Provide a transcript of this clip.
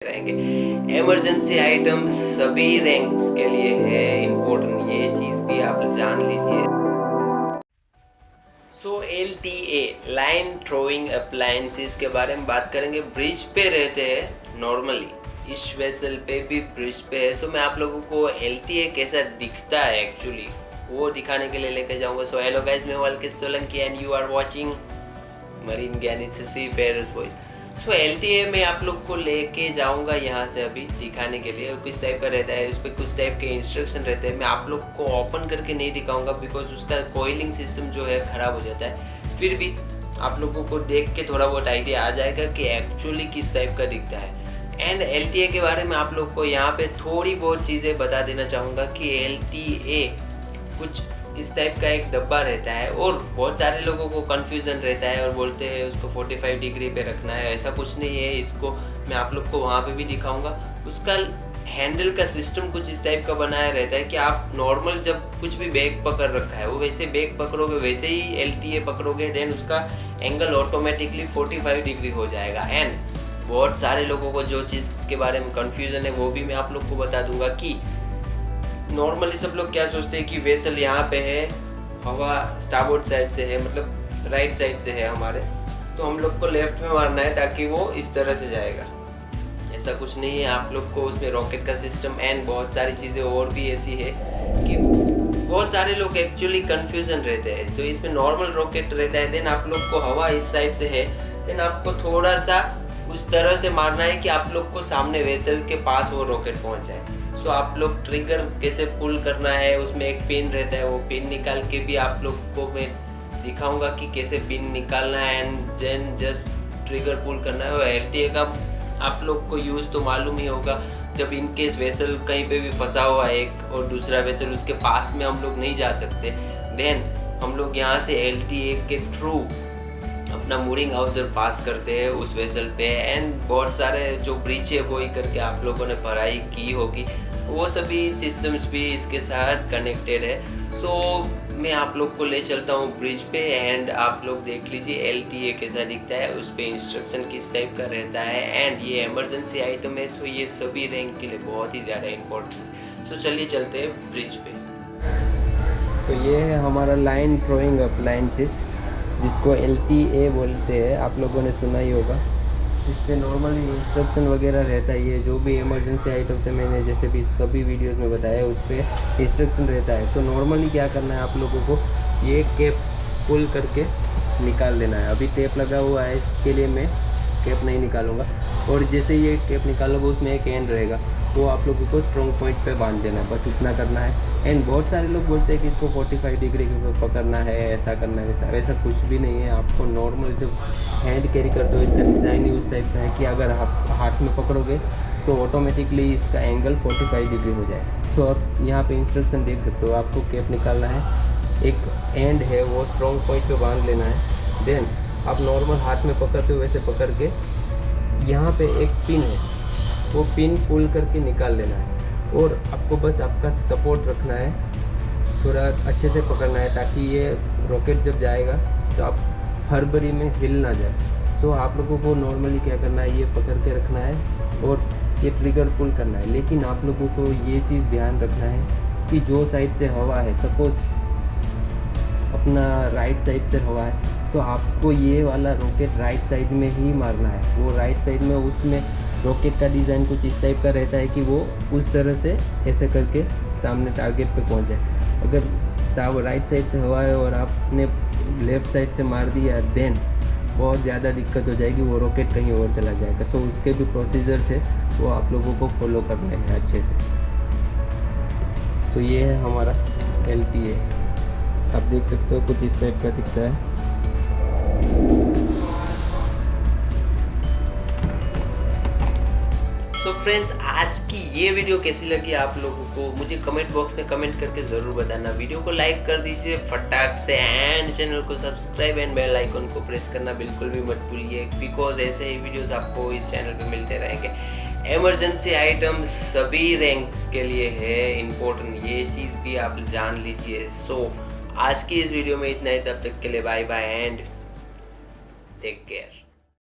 रहेंगे। Emergency items सभी ranks के लिए है इम्पोर्टेंट, ये चीज़ भी आप जान लीजिए। सो LTA लाइन थ्रोइंग अप्लायंसेस के बारे में बात करेंगे। ब्रिज पे रहते हैं नॉर्मली, इस वेसल पे भी ब्रिज पे है। सो मैं आप लोगों को LTA कैसा दिखता है एक्चुअली वो दिखाने के लिए लेकर जाऊंगा। सो हेलो गाइस, मैं वाल्किस Solanki and you are watching marine Gyan it's seafarers voice. So LTA में आप लोग को लेके जाऊंगा यहाँ से अभी दिखाने के लिए किस टाइप का रहता है, उस पर कुछ टाइप के इंस्ट्रक्शन रहते हैं। मैं आप लोग को ओपन करके नहीं दिखाऊंगा बिकॉज उसका कोयलिंग सिस्टम जो है ख़राब हो जाता है। फिर भी आप लोगों को देख के थोड़ा बहुत आइडिया आ जाएगा कि एक्चुअली किस टाइप का दिखता है। एंड LTA के बारे में आप लोग को यहाँ पे थोड़ी बहुत चीज़ें बता देना चाहूँगा कि LTA कुछ इस टाइप का एक डब्बा रहता है और बहुत सारे लोगों को कन्फ्यूज़न रहता है और बोलते हैं उसको 45 डिग्री पे रखना है। ऐसा कुछ नहीं है, इसको मैं आप लोग को वहाँ पे भी दिखाऊंगा। उसका हैंडल का सिस्टम कुछ इस टाइप का बनाया रहता है कि आप नॉर्मल जब कुछ भी बैग पकड़ रखा है वो वैसे बैग पकड़ोगे, वैसे ही LTA पकड़ोगे, देन उसका एंगल ऑटोमेटिकली 45 डिग्री हो जाएगा। एंड बहुत सारे लोगों को जो चीज़ के बारे में कन्फ्यूज़न है वो भी मैं आप लोग को बता दूंगा कि नॉर्मली सब लोग क्या सोचते हैं कि वेसल यहाँ पे है, हवा स्टारबोर्ड साइड से है, मतलब राइट साइड से है हमारे, तो हम लोग को लेफ्ट में मारना है ताकि वो इस तरह से जाएगा। ऐसा कुछ नहीं है। आप लोग को उसमें रॉकेट का सिस्टम एंड बहुत सारी चीज़ें और भी ऐसी है कि बहुत सारे लोग एक्चुअली कन्फ्यूजन रहते हैं। सो इसमें नॉर्मल रॉकेट रहता है, देन आप लोग को हवा इस साइड से है, देन आपको थोड़ा सा उस तरह से मारना है कि आप लोग को सामने वेसल के पास वो रॉकेट पहुँच जाए। सो आप लोग ट्रिगर कैसे पुल करना है, उसमें एक पिन रहता है, वो पिन निकाल के भी आप लोग को मैं दिखाऊंगा कि कैसे पिन निकालना है एंड देन जस्ट ट्रिगर पुल करना है। और LTA का आप लोग को यूज़ तो मालूम ही होगा, जब इन केस वेसल कहीं पे भी फंसा हुआ है एक और दूसरा वेसल उसके पास में हम लोग नहीं जा सकते, देन हम लोग यहाँ से LTA के थ्रू अपना मूरिंग हाउसर पास करते हैं उस वेसल पे। एंड बहुत सारे जो ब्रिज है वो ही करके आप लोगों ने पढ़ाई की होगी, वो सभी सिस्टम्स भी इसके साथ कनेक्टेड है। सो मैं आप लोग को ले चलता हूँ ब्रिज पे एंड आप लोग देख लीजिए LTA कैसा दिखता है, उस पर इंस्ट्रक्शन किस टाइप का रहता है। एंड ये इमरजेंसी आइटम है, सो ये सभी रैंक के लिए बहुत ही ज़्यादा इम्पोर्टेंट है। सो चलिए चलते हैं ब्रिज पे। तो ये है हमारा लाइन थ्रोइंग अप्लायंसेस जिसको LTA बोलते हैं, आप लोगों ने सुना ही होगा। इस पर नॉर्मली इंस्ट्रक्शन वगैरह रहता है, ये जो भी इमरजेंसी आइटम्स है मैंने जैसे भी सभी वीडियोस में बताया उस पर इंस्ट्रक्शन रहता है। सो नॉर्मली क्या करना है आप लोगों को, ये कैप पुल करके निकाल लेना है। अभी टेप लगा हुआ है, इसके लिए मैं कैप नहीं निकालूंगा। और जैसे ये कैप निकालोगे उसमें एक एंड रहेगा, वो आप लोगों को स्ट्रॉन्ग पॉइंट पे बांध देना है, बस इतना करना है। एंड बहुत सारे लोग बोलते हैं कि इसको 45 डिग्री के ऊपर पकड़ना है, ऐसा करना है, वैसा कुछ भी नहीं है। आपको नॉर्मल जब हैंड कैरी करते हो इसका डिज़ाइन ही उस टाइप का है कि अगर आप हाथ में पकड़ोगे तो ऑटोमेटिकली इसका एंगल 45 डिग्री हो जाए। सो आप यहाँ पे इंस्ट्रक्शन देख सकते हो, आपको कैप निकालना है, एक एंड है वो स्ट्रॉन्ग पॉइंट पे बांध लेना है। देन आप नॉर्मल हाथ में पकड़ते हो वैसे पकड़ के यहाँ पे एक पिन है, वो पिन पुल करके निकाल लेना है। और आपको बस आपका सपोर्ट रखना है, थोड़ा अच्छे से पकड़ना है ताकि ये रॉकेट जब जाएगा तो आप हड़बड़ी में हिल ना जाए। सो आप लोगों को नॉर्मली क्या करना है, ये पकड़ के रखना है और ये ट्रिगर पुल करना है। लेकिन आप लोगों को ये चीज़ ध्यान रखना है कि जो साइड से हवा है, सपोज़ अपना राइट साइड से हवा है तो आपको ये वाला रॉकेट राइट साइड में ही मारना है। वो राइट साइड में उसमें रॉकेट का डिज़ाइन कुछ इस टाइप का रहता है कि वो उस तरह से ऐसे करके सामने टारगेट पे पहुंच जाए। अगर राइट साइड से हवा है और आपने लेफ़्ट साइड से मार दिया देन बहुत ज़्यादा दिक्कत हो जाएगी, वो रॉकेट कहीं और चला जाएगा। सो उसके भी प्रोसीजर्स है, वो आप लोगों को फॉलो करने हैं अच्छे से। सो ये है हमारा LTA, आप देख सकते हो कुछ इस टाइप का दिखता है। सो फ्रेंड्स, आज की ये वीडियो कैसी लगी आप लोगों को मुझे कमेंट बॉक्स में कमेंट करके ज़रूर बताना। वीडियो को लाइक कर दीजिए फटाक से एंड चैनल को सब्सक्राइब एंड बेल आइकन को प्रेस करना बिल्कुल भी मत भूलिए बिकॉज ऐसे ही वीडियोस आपको इस चैनल पे मिलते रहेंगे। इमरजेंसी आइटम्स सभी रैंक्स के लिए है इम्पोर्टेंट, ये चीज़ भी आप जान लीजिए। सो आज की इस वीडियो में इतना ही, तब तक के लिए bye bye and take care.